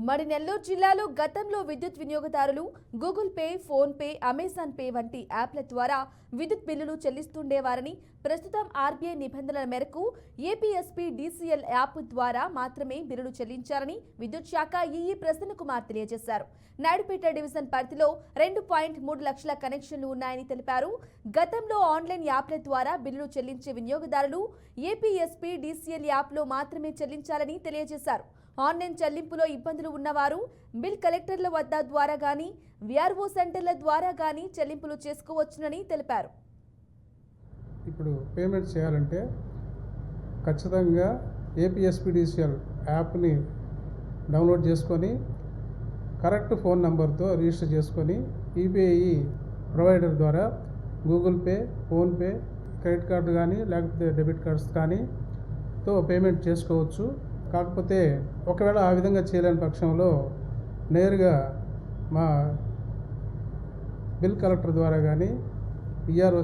ఉమ్మడి నెల్లూరు జిల్లాలో గతంలో విద్యుత్ వినియోగదారులు Google pay, phone pay, Amazon pay వంటి యాప్ల ద్వారా విద్యుత్ బిల్లులు చెల్లిస్తుండేవారని, ప్రస్తుతం ఆర్బీఐ నిబంధనల మేరకు ఏపీఎస్పీ డీసీఎల్ యాప్ ద్వారా మాత్రమే బిల్లులు చెల్లించాలని విద్యుత్ శాఖ ఈఈ ప్రసన్న కుమార్ తెలియజేశారు. నాయుడుపేట డివిజన్ పరిధిలో 2.3 లక్షల కనెక్షన్లు ఉన్నాయని తెలిపారు. గతంలో ఆన్లైన్ యాప్ల ద్వారా బిల్లులు చెల్లించే వినియోగదారులు ఏపీఎస్పీ డీసీఎల్ యాప్లో మాత్రమే చెల్లించాలని తెలియజేశారు. ఆన్లైన్ చెల్లింపులో ఇబ్బందులు ఉన్నవారు బిల్ కలెక్టర్ల వద్ద ద్వారా గానీ, విఆర్ఓ సెంటర్ల ద్వారా గానీ చెల్లింపులు చేసుకోవచ్చునని తెలిపారు. ఇప్పుడు పేమెంట్ చేయాలంటే ఖచ్చితంగా ఏపీఎస్పీడీసీఎల్ యాప్ని డౌన్లోడ్ చేసుకొని కరెక్ట్ ఫోన్ నెంబర్తో రిజిస్టర్ చేసుకొని ఈపీఐ ప్రొవైడర్ ద్వారా Google pay, PhonePe, credit card కానీ లేకపోతే డెబిట్ కార్డ్స్ కానీ తో పేమెంట్ చేసుకోవచ్చు. కాకపోతే ఒకవేళ ఆ విధంగా చేయలేని పక్షంలో నేరుగా మా బిల్ కలెక్టర్ ద్వారా కానీ విఆర్ఓ